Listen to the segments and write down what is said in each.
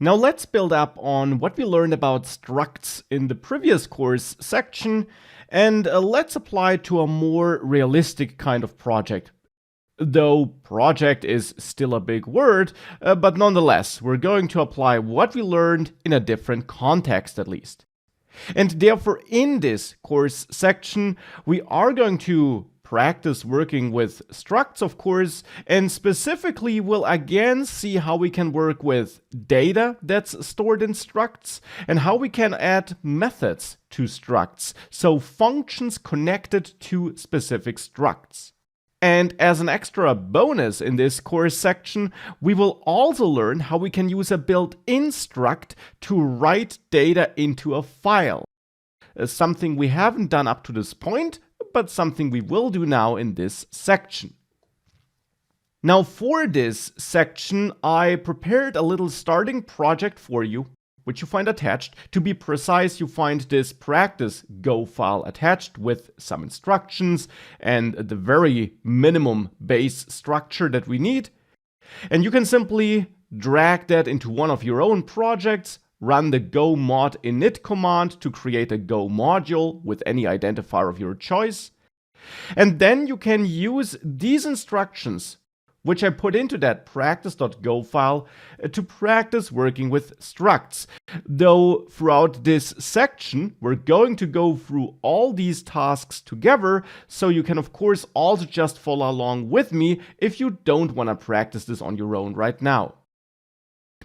Now let's build up on what we learned about structs in the previous course section, and let's apply it to a more realistic kind of project. Though project is still a big word, but nonetheless, we're going to apply what we learned in a different context at least. And therefore, in this course section, we are going to practice working with structs, of course, and specifically we'll again see how we can work with data that's stored in structs and how we can add methods to structs, so functions connected to specific structs. And as an extra bonus in this course section, we will also learn how we can use a built-in struct to write data into a file. Something we haven't done up to this point, but something we will do now in this section. Now for this section, I prepared a little starting project for you, which you find attached. To be precise, you find this practice Go file attached with some instructions and the very minimum base structure that we need. And you can simply drag that into one of your own projects, run the go mod init command to create a Go module with any identifier of your choice. And then you can use these instructions, which I put into that practice.go file, to practice working with structs. Though throughout this section, we're going to go through all these tasks together, so you can of course also just follow along with me if you don't want to practice this on your own right now.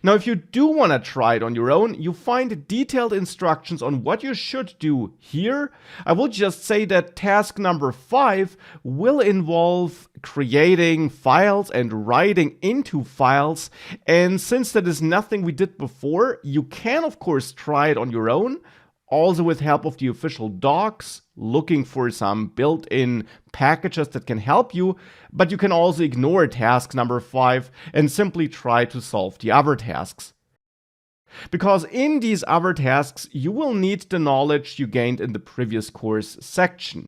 Now, if you do want to try it on your own, you find detailed instructions on what you should do here. I will just say that task number 5 will involve creating files and writing into files. And since that is nothing we did before, you can of course try it on your own, also with help of the official docs, looking for some built-in packages that can help you, but you can also ignore task number 5 and simply try to solve the other tasks. Because in these other tasks, you will need the knowledge you gained in the previous course section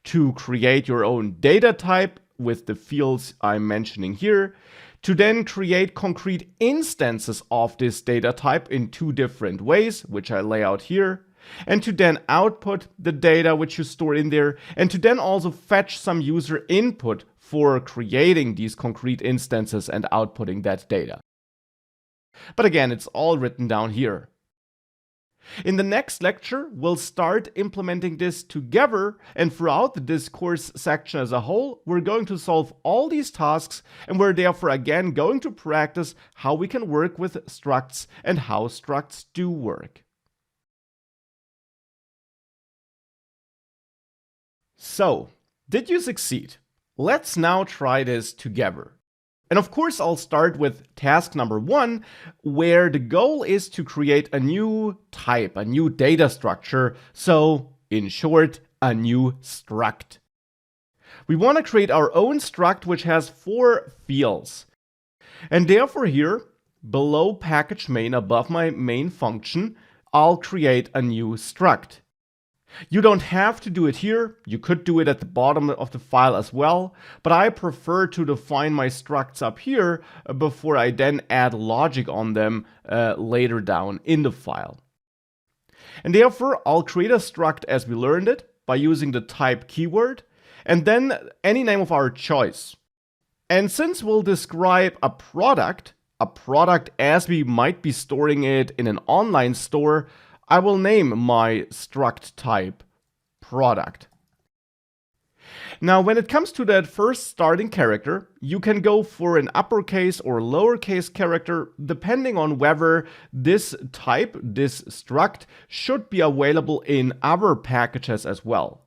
to create your own data type with the fields I'm mentioning here, to then create concrete instances of this data type in 2 different ways, which I lay out here, and to then output the data which you store in there, and to then also fetch some user input for creating these concrete instances and outputting that data. But again, it's all written down here. In the next lecture, we'll start implementing this together, and throughout the discourse section as a whole, we're going to solve all these tasks, and we're therefore again going to practice how we can work with structs and how structs do work. So, did you succeed? Let's now try this together. And of course, I'll start with task number 1, where the goal is to create a new type, a new data structure. So, in short, a new struct. We want to create our own struct which has 4 fields. And therefore here, below package main, above my main function, I'll create a new struct. You don't have to do it here, you could do it at the bottom of the file as well, but I prefer to define my structs up here before I then add logic on them later down in the file. And therefore, I'll create a struct as we learned it by using the type keyword, and then any name of our choice. And since we'll describe a product as we might be storing it in an online store, I will name my struct type product. Now, when it comes to that first starting character, you can go for an uppercase or lowercase character depending on whether this type, this struct, should be available in other packages as well.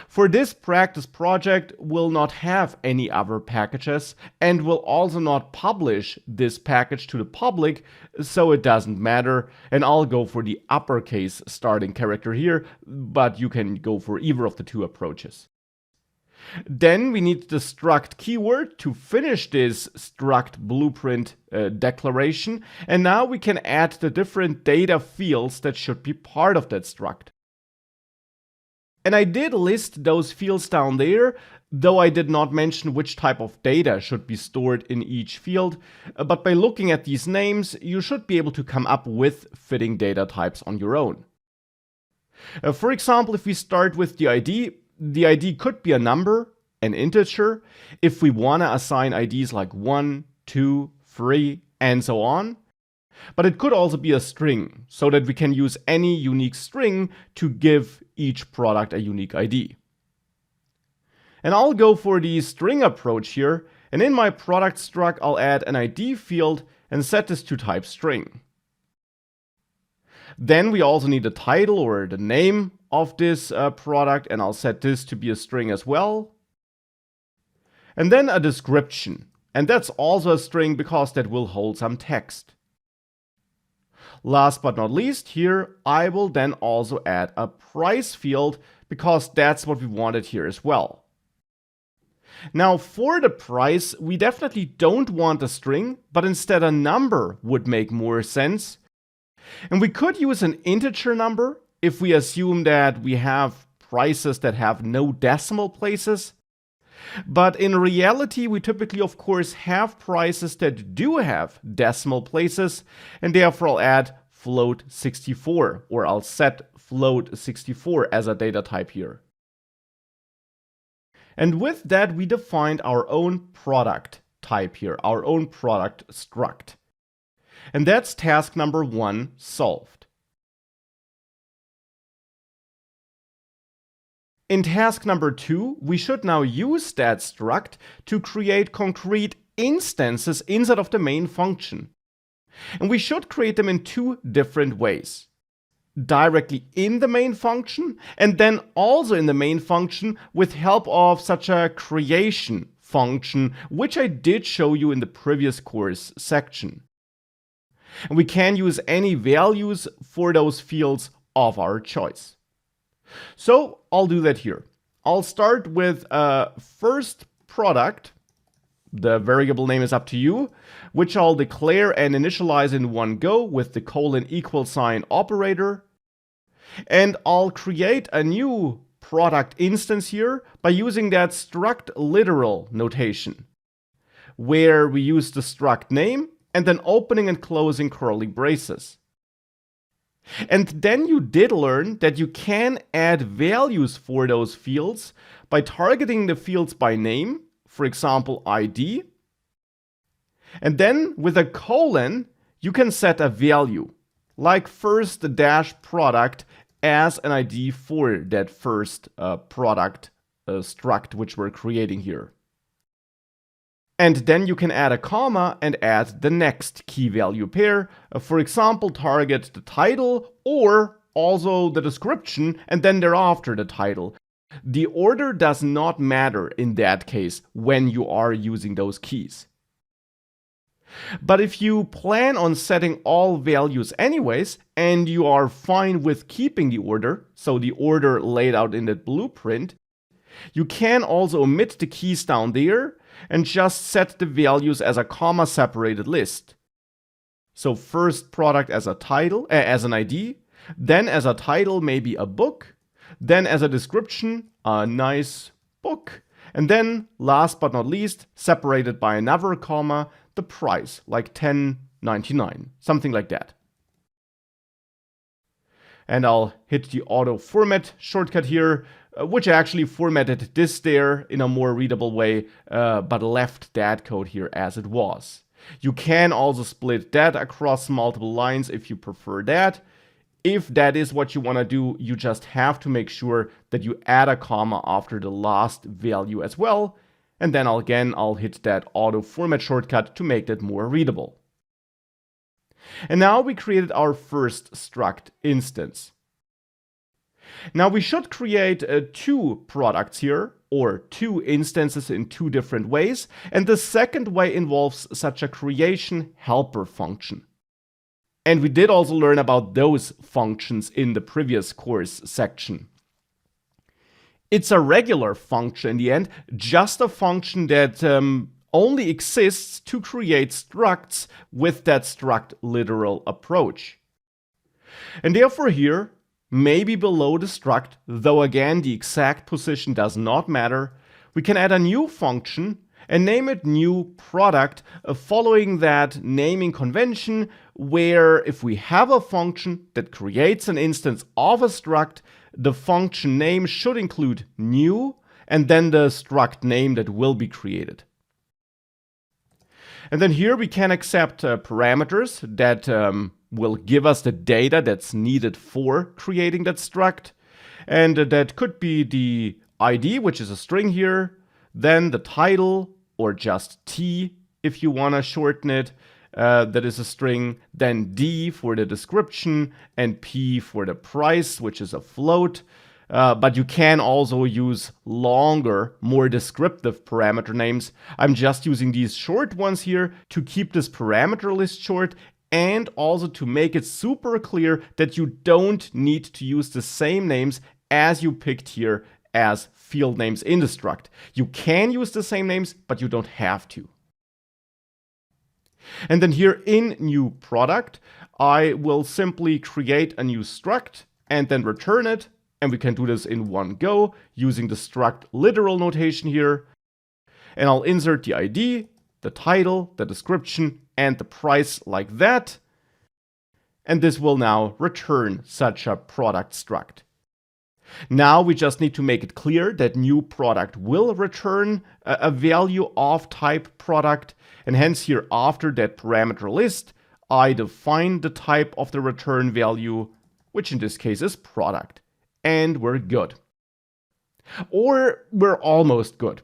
For this practice project, we'll not have any other packages and will also not publish this package to the public, so it doesn't matter, and I'll go for the uppercase starting character here, but you can go for either of the 2 approaches. Then we need the struct keyword to finish this struct blueprint declaration, and now we can add the different data fields that should be part of that struct. And I did list those fields down there, though I did not mention which type of data should be stored in each field. But by looking at these names, you should be able to come up with fitting data types on your own. For example, if we start with the ID could be a number, an integer, if we want to assign IDs like 1, 2, 3, and so on. But it could also be a string, so that we can use any unique string to give each product a unique ID. And I'll go for the string approach here, and in my product struct I'll add an ID field and set this to type string. Then we also need the title or the name of this product, and I'll set this to be a string as well. And then a description, and that's also a string because that will hold some text. Last but not least, here I will then also add a price field because that's what we wanted here as well. Now for the price, we definitely don't want a string, but instead a number would make more sense. And we could use an integer number if we assume that we have prices that have no decimal places. But in reality, we typically, of course, have prices that do have decimal places, and therefore I'll add float 64, or I'll set float 64 as a data type here. And with that, we defined our own product type here, our own product struct. And that's task number 1 solved. In task number 2, we should now use that struct to create concrete instances inside of the main function. And we should create them in 2 different ways. Directly in the main function, and then also in the main function with help of such a creation function, which I did show you in the previous course section. And we can use any values for those fields of our choice. So I'll do that here. I'll start with first product. The variable name is up to you, which I'll declare and initialize in one go with the := operator. And I'll create a new product instance here by using that struct literal notation, where we use the struct name and then opening and closing curly braces. And then you did learn that you can add values for those fields by targeting the fields by name, for example ID. And then with a colon, you can set a value, like first dash product as an ID for that first product struct which we're creating here. And then you can add a comma and add the next key value pair. For example, target the title or also the description and then thereafter the title. The order does not matter in that case when you are using those keys. But if you plan on setting all values anyways, and you are fine with keeping the order, so the order laid out in that blueprint, you can also omit the keys down there and just set the values as a comma separated list. So first product as a title, as an ID, then as a title maybe a book, then as a description a nice book, and then last but not least, separated by another comma, the price, like $10.99, something like that. And I'll hit the auto format shortcut here, which actually formatted this there in a more readable way, but left that code here as it was. You can also split that across multiple lines if you prefer that. If that is what you want to do, you just have to make sure that you add a comma after the last value as well. And then I'll hit that auto format shortcut to make that more readable. And now we created our first struct instance. Now we should create 2 products here, or 2 instances in 2 different ways, and the second way involves such a creation helper function. And we did also learn about those functions in the previous course section. It's a regular function in the end, just a function that only exists to create structs with that struct literal approach. And therefore here, maybe below the struct, though again the exact position does not matter, we can add a new function and name it new product, following that naming convention where if we have a function that creates an instance of a struct, the function name should include new and then the struct name that will be created. And then here we can accept parameters that will give us the data that's needed for creating that struct. And that could be the ID, which is a string here, then the title, or just T if you want to shorten it, that is a string, then D for the description, and P for the price, which is a float. But you can also use longer, more descriptive parameter names. I'm just using these short ones here to keep this parameter list short and also to make it super clear that you don't need to use the same names as you picked here as field names in the struct. You can use the same names, but you don't have to. And then here in new product, I will simply create a new struct and then return it. And we can do this in one go using the struct literal notation here. And I'll insert the ID, the title, the description, and the price like that. And this will now return such a product struct. Now we just need to make it clear that new product will return a value of type product. And hence here after that parameter list, I define the type of the return value, which in this case is product. And we're good. Or we're almost good.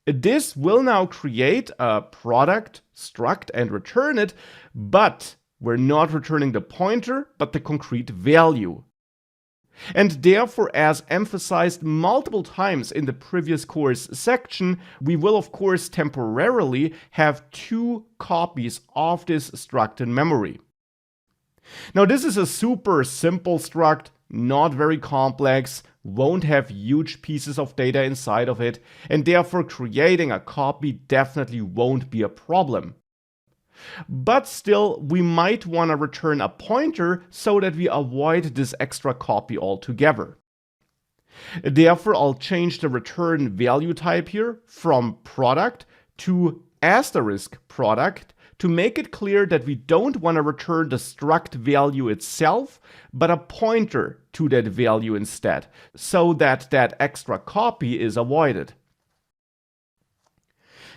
This will now create a product struct and return it, but we're not returning the pointer, but the concrete value. And therefore, as emphasized multiple times in the previous course section, we will of course temporarily have two copies of this struct in memory. Now this is a super simple struct, not very complex, won't have huge pieces of data inside of it, and therefore creating a copy definitely won't be a problem. But still, we might want to return a pointer so that we avoid this extra copy altogether. Therefore, I'll change the return value type here from product to asterisk product to make it clear that we don't want to return the struct value itself, but a pointer to that value instead, so that that extra copy is avoided.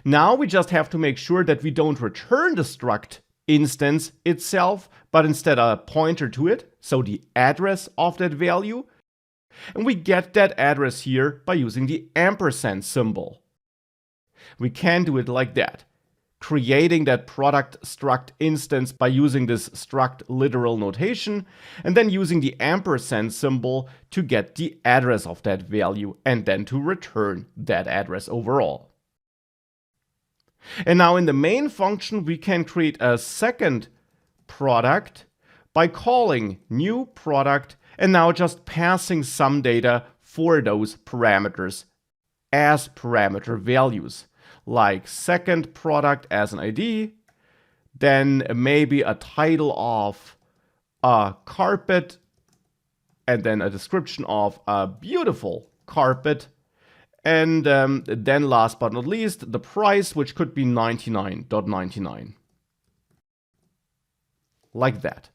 Now we just have to make sure that we don't return the struct instance itself, but instead a pointer to it, so the address of that value. And we get that address here by using the ampersand symbol. We can do it like that, creating that product struct instance by using this struct literal notation, and then using the ampersand symbol to get the address of that value, and then to return that address overall. And now in the main function, we can create a second product by calling new product and now just passing some data for those parameters as parameter values, like second product as an ID, then maybe a title of a carpet, and then a description of a beautiful carpet. And then last but not least, the price, which could be 99.99. Like that.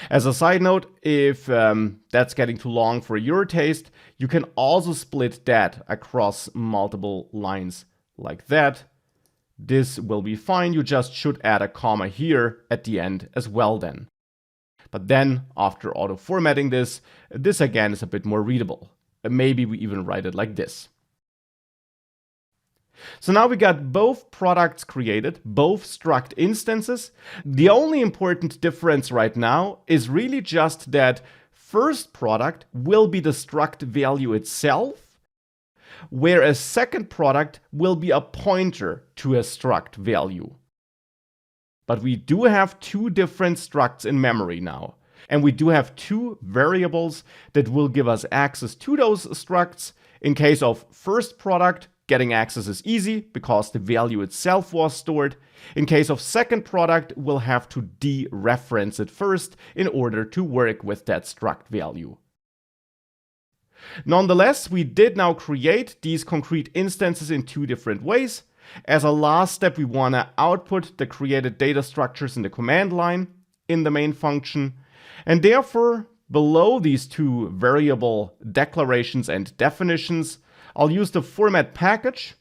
As a side note, if that's getting too long for your taste, you can also split that across multiple lines like that. This will be fine. You just should add a comma here at the end as well then. But then, after auto-formatting this, this again is a bit more readable. Maybe we even write it like this. So now we got both products created, both struct instances. The only important difference right now is really just that first product will be the struct value itself, whereas second product will be a pointer to a struct value. But we do have two different structs in memory now. And we do have two variables that will give us access to those structs. In case of first product, getting access is easy because the value itself was stored. In case of second product, we'll have to dereference it first in order to work with that struct value. Nonetheless, we did now create these concrete instances in two different ways. As a last step, we want to output the created data structures in the command line in the main function. And therefore, below these two variable declarations and definitions, I'll use the format package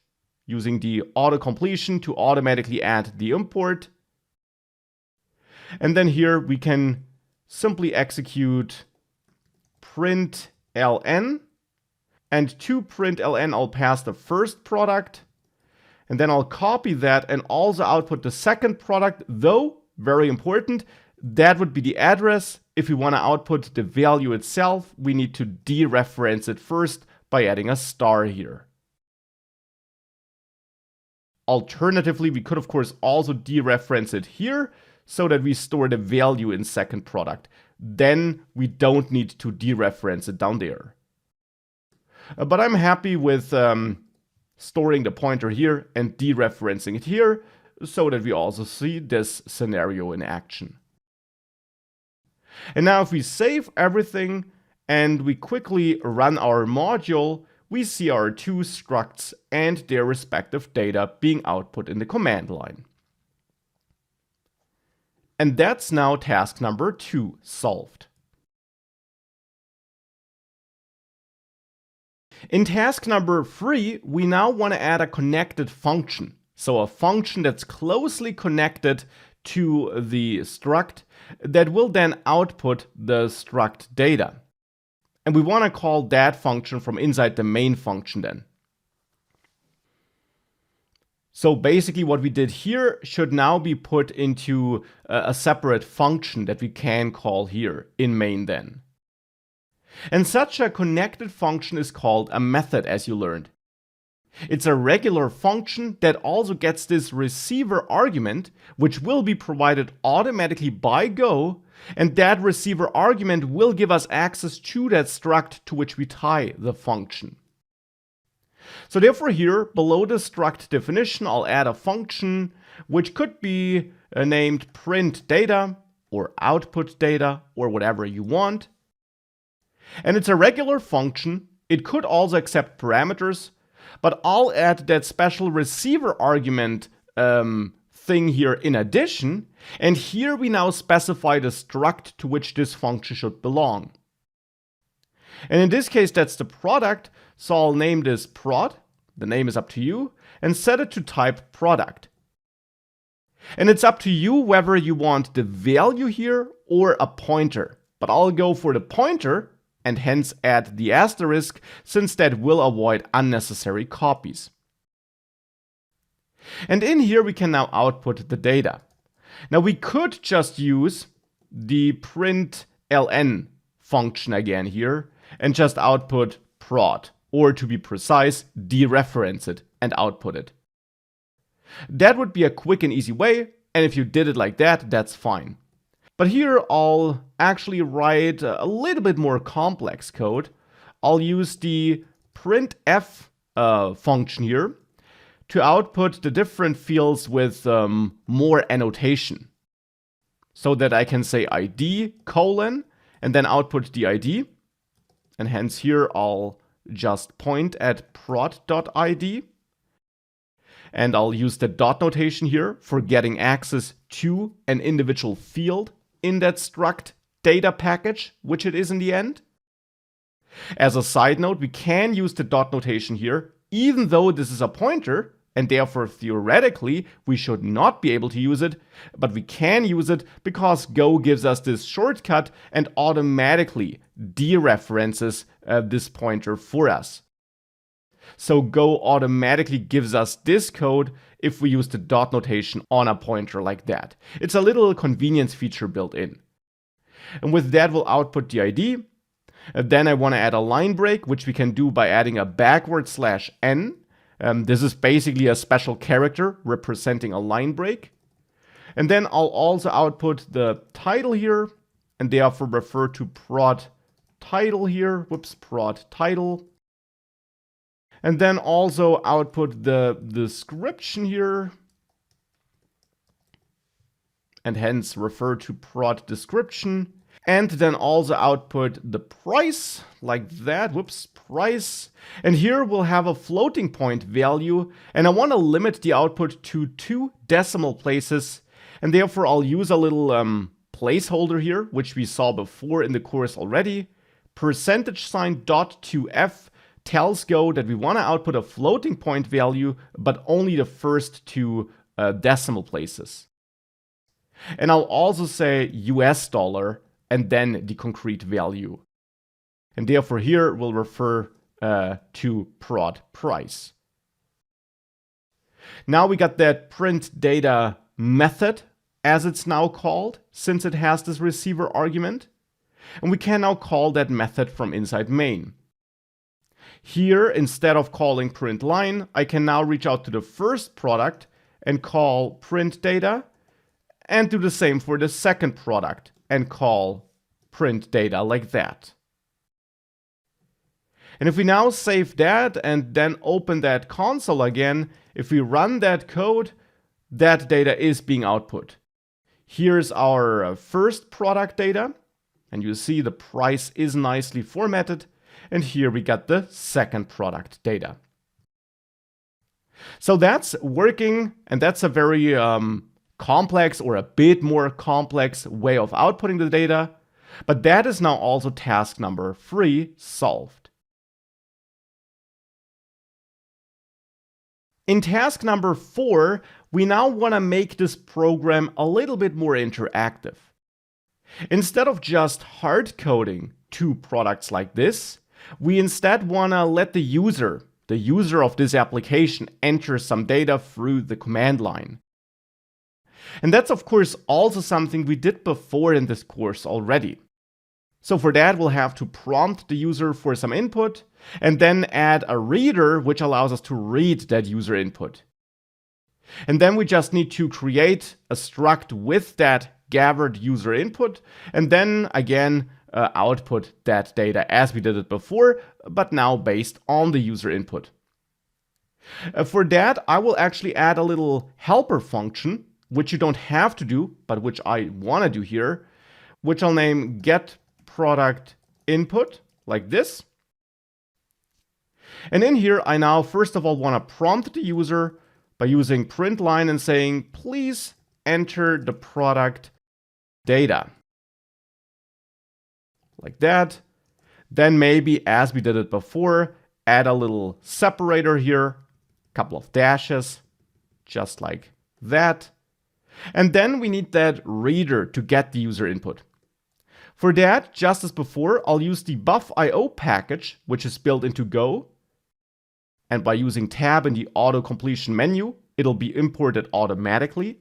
using the auto-completion to automatically add the import. And then here we can simply execute println. And to println, I'll pass the first product. And then I'll copy that and also output the second product, though, very important, that would be the address. If we want to output the value itself, we need to dereference it first by adding a star here. Alternatively, we could of course also dereference it here so that we store the value in second product. Then we don't need to dereference it down there. But I'm happy with storing the pointer here and dereferencing it here so that we also see this scenario in action. And now if we save everything and we quickly run our module, we see our two structs and their respective data being output in the command line. And that's now task number 2 solved. In task number 3, we now want to add a connected function. So a function that's closely connected to the struct that will then output the struct data. And we want to call that function from inside the main function then. So basically what we did here should now be put into a separate function that we can call here in main then. And such a connected function is called a method, as you learned. It's a regular function that also gets this receiver argument, which will be provided automatically by Go, and that receiver argument will give us access to that struct to which we tie the function. So therefore here, below the struct definition, I'll add a function which could be named print data or output data or whatever you want. And it's a regular function. It could also accept parameters, but I'll add that special receiver argument thing here in addition. And here we now specify the struct to which this function should belong. And in this case, that's the product. So I'll name this prod. The name is up to you, and set it to type product. And it's up to you whether you want the value here or a pointer. But I'll go for the pointer and hence add the asterisk, since that will avoid unnecessary copies. And in here we can now output the data. Now we could just use the println function again here and just output prod, or to be precise, dereference it and output it. That would be a quick and easy way, and if you did it like that, that's fine. But here I'll actually write a little bit more complex code. I'll use the printf function here to output the different fields with more annotation. So that I can say ID, colon, and then output the ID. And hence here I'll just point at prod.id. And I'll use the dot notation here for getting access to an individual field in that struct data package, which it is in the end. As a side note, we can use the dot notation here, even though this is a pointer, and therefore theoretically we should not be able to use it, but we can use it because Go gives us this shortcut and automatically dereferences this pointer for us. So Go automatically gives us this code if we use the dot notation on a pointer like that. It's a little convenience feature built in. And with that, we'll output the ID. Then I want to add a line break, which we can do by adding a /n. This is basically a special character representing a line break. And then I'll also output the title here, and therefore refer to prod title here. Prod title. And then also output the description here, and hence refer to prod description. And then also output the price, like that, whoops, price. And here we'll have a floating point value, and I want to limit the output to 2 decimal places, and therefore I'll use a little placeholder here, which we saw before in the course already. %.2f tells Go that we want to output a floating point value, but only the first 2 decimal places. And I'll also say US dollar and then the concrete value. And therefore here we'll refer to prod price. Now we got that print data method, as it's now called, since it has this receiver argument. And we can now call that method from inside main. Here, instead of calling print line, I can now reach out to the first product and call print data, and do the same for the second product and call print data like that. And if we now save that and then open that console again, if we run that code, that data is being output. Here's our first product data, and you see the price is nicely formatted, and here we got the second product data. So that's working, and that's a very complex, or a bit more complex, way of outputting the data, but that is now also task number 3 solved. In task number 4, we now want to make this program a little bit more interactive. Instead of just hard coding 2 products like this, we instead want to let the user of this application, enter some data through the command line. And that's of course also something we did before in this course already. So for that we'll have to prompt the user for some input, and then add a reader which allows us to read that user input. And then we just need to create a struct with that gathered user input, and then again output that data as we did it before, but now based on the user input. For that I will actually add a little helper function, which you don't have to do, but which I want to do here, which I'll name getProductInput, like this. And in here, I now first of all want to prompt the user by using print line and saying, please enter the product data. Like that. Then maybe, as we did it before, add a little separator here, a couple of dashes, just like that. And then we need that reader to get the user input. For that, just as before, I'll use the buff.io package, which is built into Go. And by using tab in the auto completion menu, it'll be imported automatically.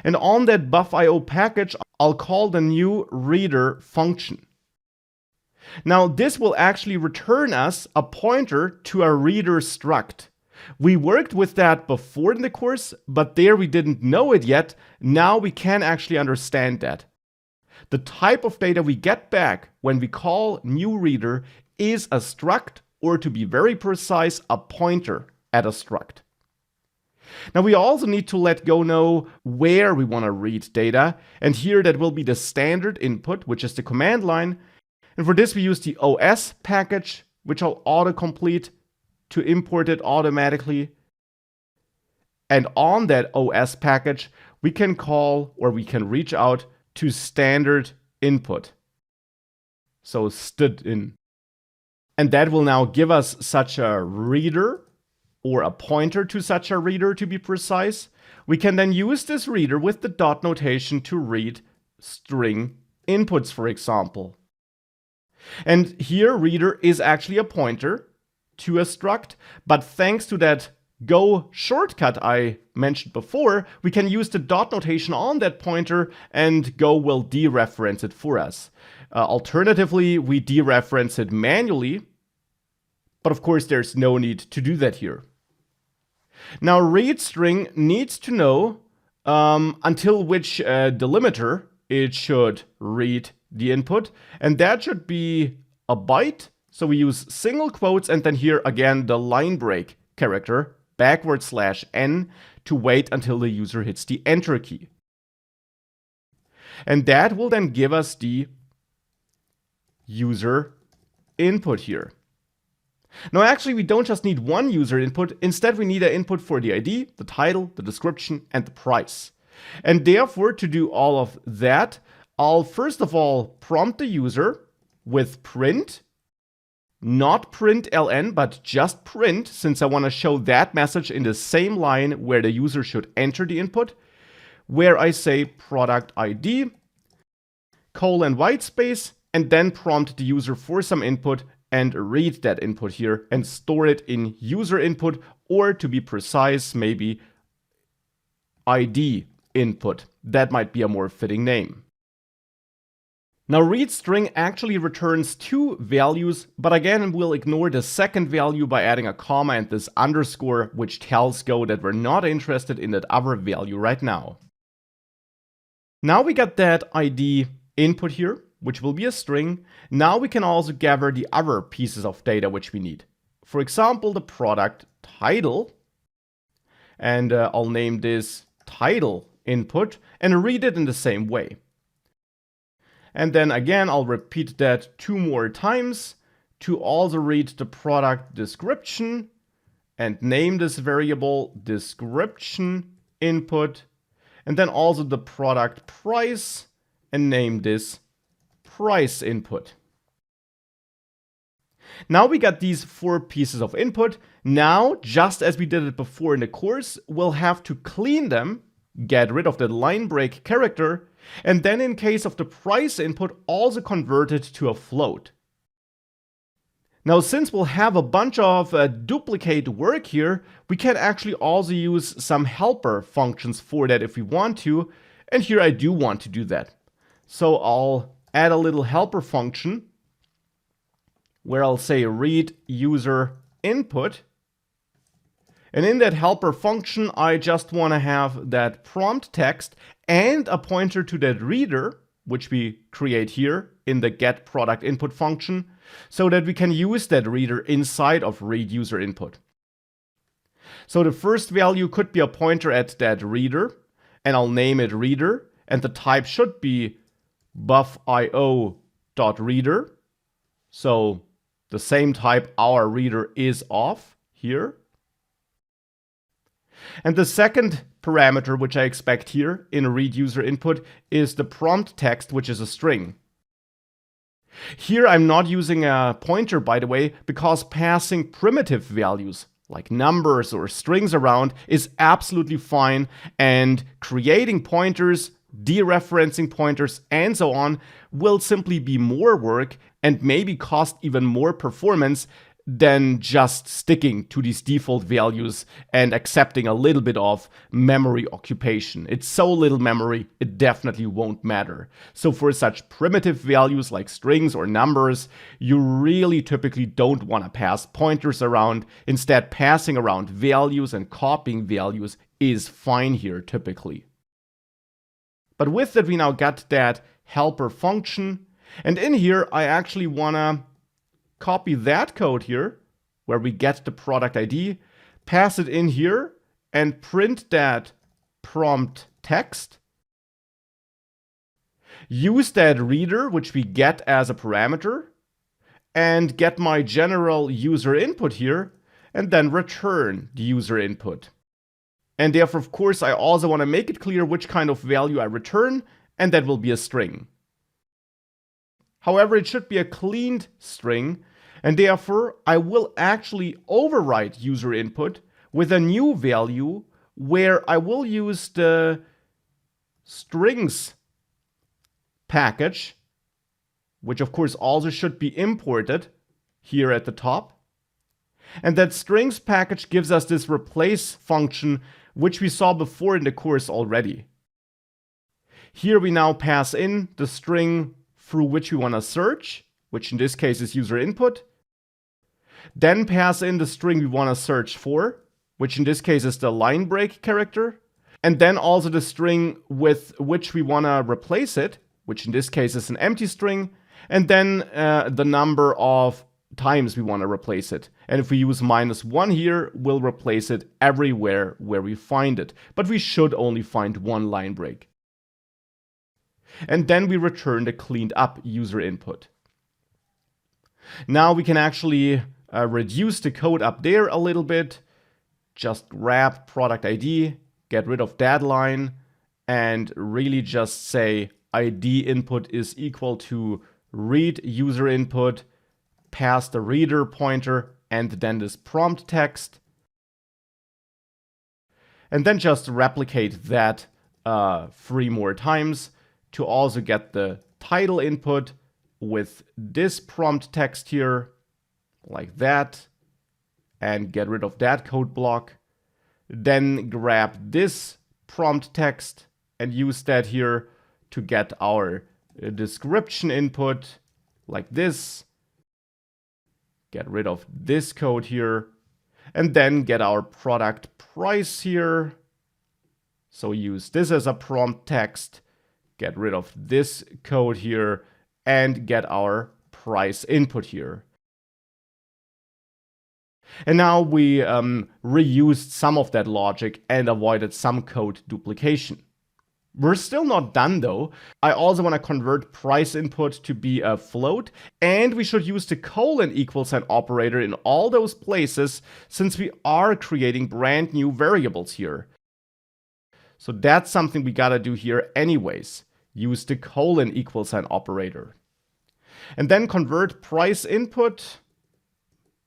And on that buff.io package, I'll call the new reader function. Now, this will actually return us a pointer to a reader struct. We worked with that before in the course, but there we didn't know it yet. Now we can actually understand that. The type of data we get back when we call new reader is a struct, or to be very precise, a pointer at a struct. Now we also need to let Go know where we want to read data, and here that will be the standard input, which is the command line. And for this we use the OS package, which I'll autocomplete to import it automatically. And on that OS package, we can call, or we can reach out to standard input. So std_in. And that will now give us such a reader, or a pointer to such a reader to be precise. We can then use this reader with the dot notation to read string inputs, for example. And here reader is actually a pointer to a struct, but thanks to that Go shortcut I mentioned before, we can use the dot notation on that pointer and Go will dereference it for us. Alternatively, we dereference it manually, but of course there's no need to do that here. Now readString needs to know until which delimiter it should read the input, and that should be a byte. So we use single quotes and then here again the line break character /n to wait until the user hits the enter key. And that will then give us the user input here. Now actually we don't just need one user input, instead we need an input for the ID, the title, the description, and the price. And therefore to do all of that, I'll first of all prompt the user with print, not print ln, but just print, since I want to show that message in the same line where the user should enter the input, where I say product ID, white space, and then prompt the user for some input and read that input here and store it in user input, or to be precise, maybe ID input. That might be a more fitting name. Now read string actually returns two values, but again we'll ignore the second value by adding a comma and this underscore, which tells Go that we're not interested in that other value right now. Now we got that ID input here, which will be a string. Now we can also gather the other pieces of data which we need. For example, the product title, and I'll name this title input and read it in the same way. And then again, I'll repeat that 2 more times to also read the product description and name this variable description input, and then also the product price and name this price input. Now we got these 4 pieces of input. Now, just as we did it before in the course, we'll have to clean them, get rid of the line break character, and then in case of the price input, also convert it to a float. Now, since we'll have a bunch of duplicate work here, we can actually also use some helper functions for that if we want to, and here I do want to do that. So I'll add a little helper function where I'll say read user input. And in that helper function, I just want to have that prompt text and a pointer to that reader, which we create here in the get product input function, so that we can use that reader inside of read user input. So the first value could be a pointer at that reader, and I'll name it reader, and the type should be buffio.reader. So the same type our reader is of here. And the second parameter which I expect here in read user input is the prompt text, which is a string. Here I'm not using a pointer, by the way, because passing primitive values like numbers or strings around is absolutely fine, and creating pointers, dereferencing pointers, and so on will simply be more work and maybe cost even more performance than just sticking to these default values and accepting a little bit of memory occupation. It's so little memory, it definitely won't matter. So for such primitive values like strings or numbers, you really typically don't want to pass pointers around. Instead, passing around values and copying values is fine here typically. But with that, we now got that helper function. And in here, I actually want to copy that code here, where we get the product ID, pass it in here, and print that prompt text. Use that reader, which we get as a parameter, and get my general user input here, and then return the user input. And therefore, of course, I also want to make it clear which kind of value I return, and that will be a string. However, it should be a cleaned string, and therefore I will actually override user input with a new value where I will use the strings package, which of course also should be imported here at the top. And that strings package gives us this replace function, which we saw before in the course already. Here we now pass in the string through which we want to search, which in this case is user input. Then pass in the string we want to search for, which in this case is the line break character. And then also the string with which we want to replace it, which in this case is an empty string. And then the number of times we want to replace it. And if we use -1 here, we'll replace it everywhere where we find it. But we should only find one line break. And then we return the cleaned up user input. Now we can actually reduce the code up there a little bit. Just grab product ID, get rid of that line, and really just say ID input is equal to read user input, pass the reader pointer, and then this prompt text. And then just replicate that 3 more times to also get the title input with this prompt text here, like that, and get rid of that code block. Then grab this prompt text and use that here to get our description input, like this. Get rid of this code here, and then get our product price here. So use this as a prompt text, get rid of this code here, and get our price input here. And now we reused some of that logic and avoided some code duplication. We're still not done though. I also want to convert price input to be a float, and we should use the colon =sign operator in all those places since we are creating brand new variables here. So that's something we gotta do here anyways. Use the colon =sign operator. And then convert price input,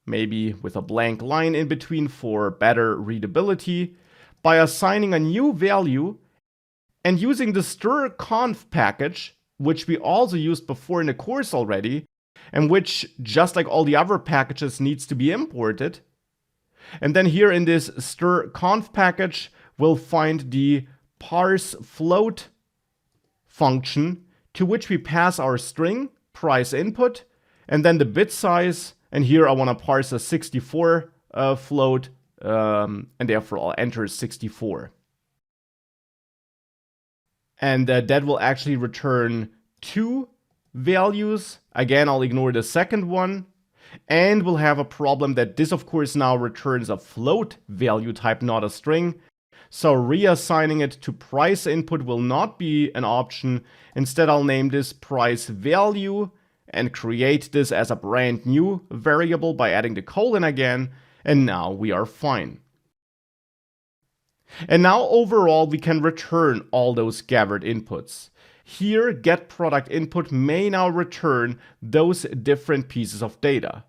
maybe with a blank line in between for better readability, by assigning a new value and using the strconf package, which we also used before in the course already, and which, just like all the other packages, needs to be imported. And then here in this strconf package, we'll find the parse float function to which we pass our string price input and then the bit size. And here I want to parse a 64 float, and therefore I'll enter 64. And that will actually return 2 values. Again, I'll ignore the second one. And we'll have a problem that this, of course, now returns a float value type, not a string. So reassigning it to price input will not be an option. Instead, I'll name this price value and create this as a brand new variable by adding the colon again. And now we are fine. And now overall, we can return all those gathered inputs. Here, getProductInput may now return those different pieces of data.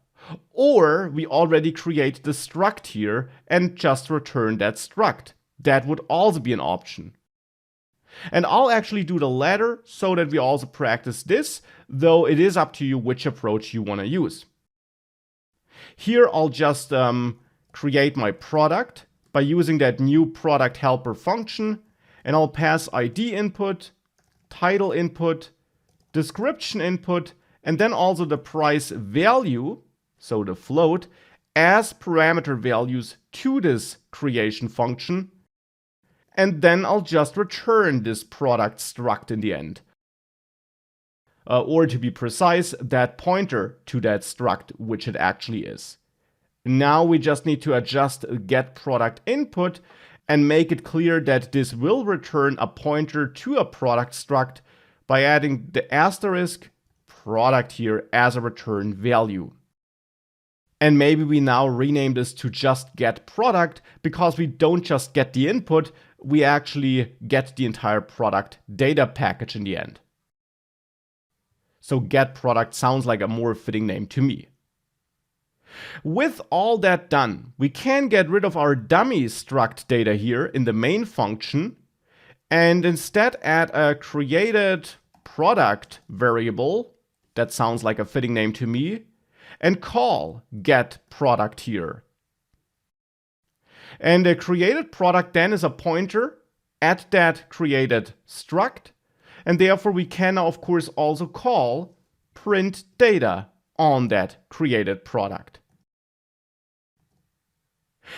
Or we already create the struct here and just return that struct. That would also be an option. And I'll actually do the latter so that we also practice this, though it is up to you which approach you want to use. Here I'll just create my product by using that new product helper function, and I'll pass ID input, title input, description input, and then also the price value, so the float, as parameter values to this creation function. And then I'll just return this product struct in the end. Or to be precise, that pointer to that struct, which it actually is. Now we just need to adjust getProductInput and make it clear that this will return a pointer to a product struct by adding the asterisk product here as a return value. And maybe we now rename this to just getProduct because we don't just get the input, we actually get the entire product data package in the end. So getProduct sounds like a more fitting name to me. With all that done, we can get rid of our dummy struct data here in the main function and instead add a created product variable, that sounds like a fitting name to me, and call getProduct here. And the created product then is a pointer at that created struct, and therefore we can now of course also call print data on that created product.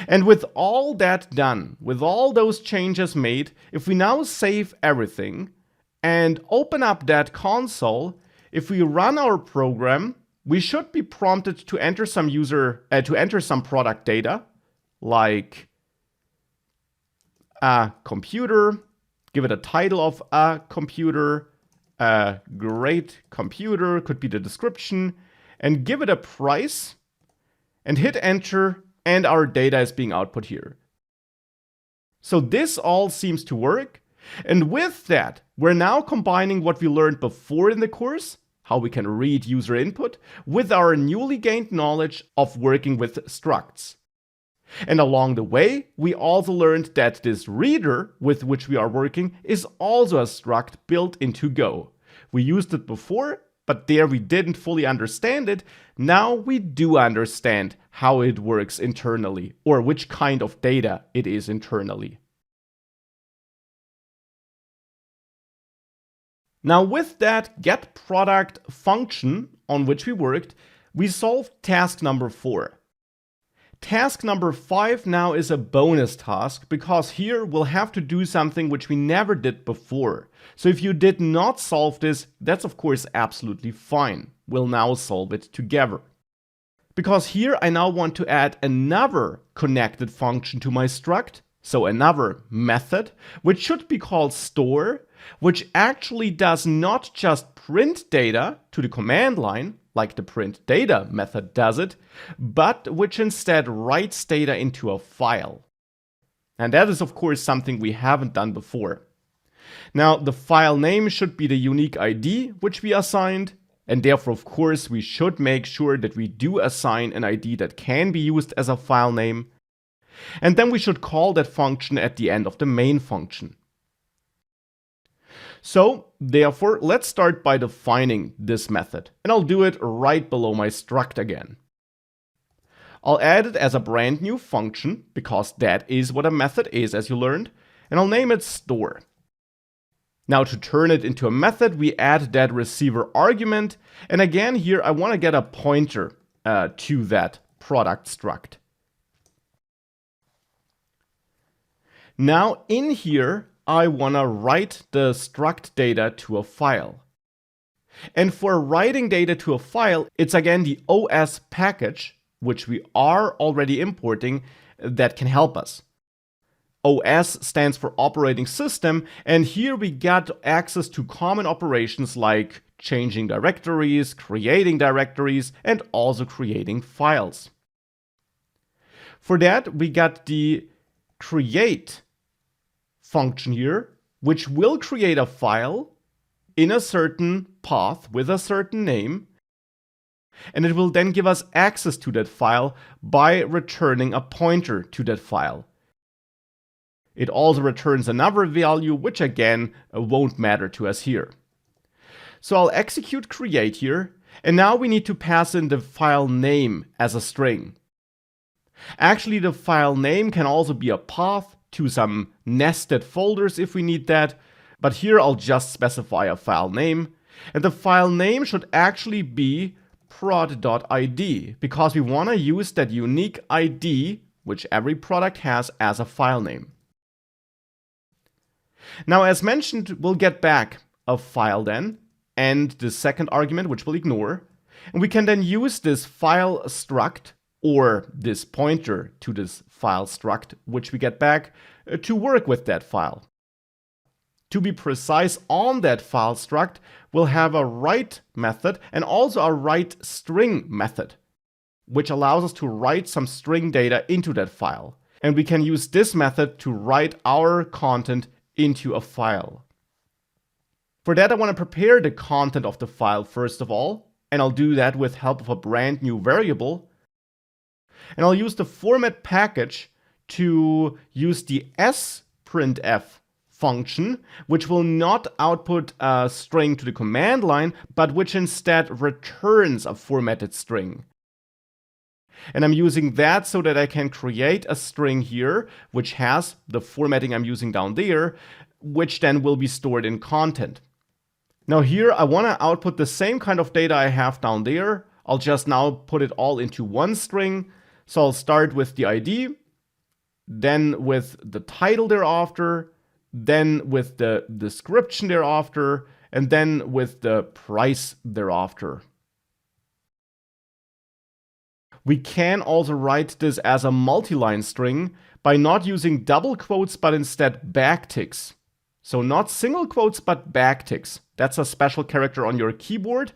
And with all that done, with all those changes made, if we now save everything and open up that console, if we run our program, we should be prompted to enter some product data, like a computer, give it a title of a computer, a great computer could be the description, and give it a price, and hit enter, and our data is being output here. So this all seems to work. And with that, we're now combining what we learned before in the course, how we can read user input, with our newly gained knowledge of working with structs. And along the way, we also learned that this reader with which we are working is also a struct built into Go. We used it before, but there we didn't fully understand it. Now we do understand how it works internally, or which kind of data it is internally. Now with that getProduct function on which we worked, we solved task number 4. Task number 5 now is a bonus task, because here we'll have to do something which we never did before. So if you did not solve this, that's of course absolutely fine. We'll now solve it together. Because here I now want to add another connected function to my struct, so another method, which should be called store, which actually does not just print data to the command line, like the print data method does it, but which instead writes data into a file. And that is of course something we haven't done before. Now the file name should be the unique ID which we assigned, and therefore of course we should make sure that we do assign an ID that can be used as a file name. And then we should call that function at the end of the main function. So, therefore, let's start by defining this method, and I'll do it right below my struct again. I'll add it as a brand new function, because that is what a method is, as you learned, and I'll name it store. Now to turn it into a method, we add that receiver argument, and again here I want to get a pointer to that product struct. Now in here, I want to write the struct data to a file. And for writing data to a file, it's again the OS package, which we are already importing, that can help us. OS stands for operating system, and here we got access to common operations like changing directories, and also creating files. For that, we got the create function here, which will create a file in a certain path with a certain name, and it will then give us access to that file by returning a pointer to that file. It also returns another value, which again won't matter to us here. So I'll execute create here, and now we need to pass in the file name as a string. Actually, the file name can also be a path to some nested folders if we need that, but here I'll just specify a file name, and the file name should actually be prod.id, because we want to use that unique ID which every product has as a file name. Now as mentioned, we'll get back a file then, and the second argument which we'll ignore, and we can then use this file struct or this pointer to this file struct, which we get back, to work with that file. To be precise, on that file struct, we'll have a write method and also a write string method, which allows us to write some string data into that file. And we can use this method to write our content into a file. For that, I want to prepare the content of the file first of all, and I'll do that with help of a brand new variable. And I'll use the format package to use the sprintf function, which will not output a string to the command line, but which instead returns a formatted string. And I'm using that so that I can create a string here, which has the formatting I'm using down there, which then will be stored in content. Now here I want to output the same kind of data I have down there. I'll just now put it all into one string. So I'll start with the ID, then with the title thereafter, then with the description thereafter, and then with the price thereafter. We can also write this as a multi-line string by not using double quotes, but instead backticks. So not single quotes, but backticks. That's a special character on your keyboard,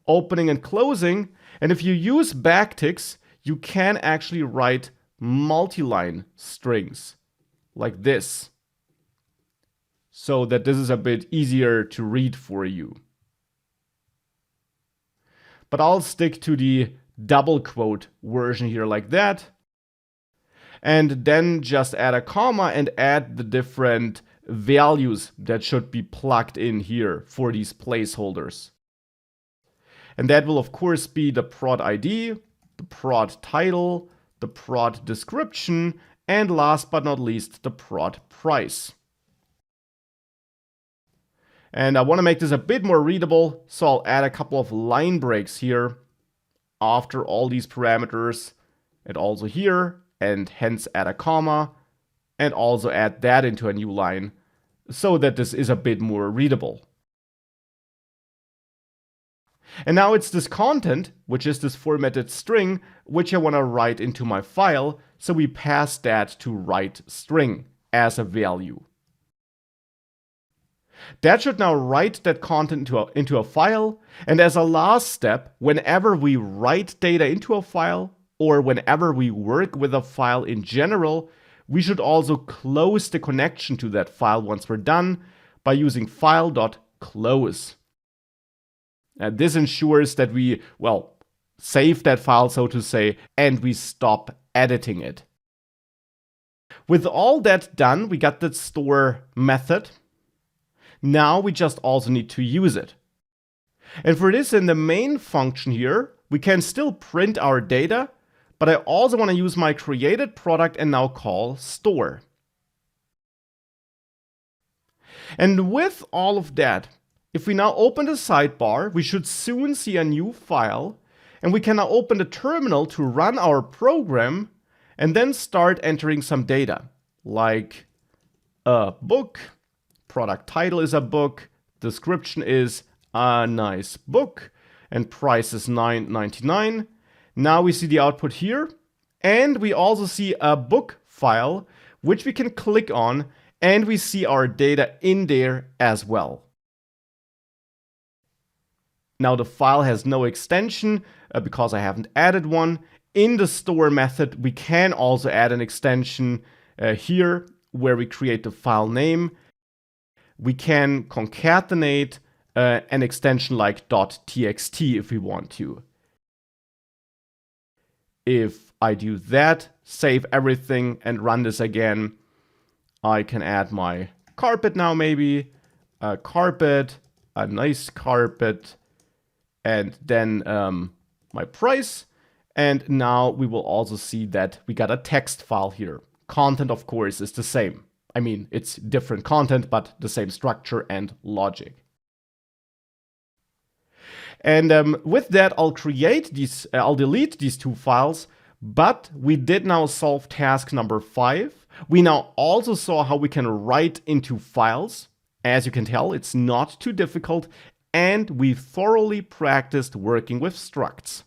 opening and closing. And if you use backticks, you can actually write multi-line strings like this, so that this is a bit easier to read for you. But I'll stick to the double quote version here like that. And then just add a comma and add the different values that should be plugged in here for these placeholders. And that will of course be the prod ID, the prod title, the prod description, and last but not least, the prod price. And I want to make this a bit more readable, so I'll add a couple of line breaks here after all these parameters, and also here, and hence add a comma, and also add that into a new line, so that this is a bit more readable. And now it's this content, which is this formatted string, which I want to write into my file, so we pass that to write string as a value. That should now write that content into a file, and as a last step, whenever we write data into a file, or whenever we work with a file in general, we should also close the connection to that file once we're done by using file.close. This ensures that we, well, save that file, so to say, and we stop editing it. With all that done, we got the store method. Now we just also need to use it. And for this, in the main function here, we can still print our data, but I also want to use my created product and now call store. And with all of that, if we now open the sidebar, we should soon see a new file, and we can now open the terminal to run our program and then start entering some data, like a book, product title is a book, description is a nice book, and price is $9.99. Now we see the output here, and we also see a book file, which we can click on, and we see our data in there as well. Now the file has no extension because I haven't added one. In the store method, we can also add an extension here where we create the file name. We can concatenate an extension like .txt if we want to. If I do that, save everything and run this again, I can add my carpet now maybe, a carpet, a nice carpet, and then my price. And now we will also see that we got a text file here. Content, of course, is the same. I mean, it's different content, but the same structure and logic. And with that, I'll delete these two files, but we did now solve task number 5. We now also saw how we can write into files. As you can tell, it's not too difficult, and we thoroughly practiced working with structs.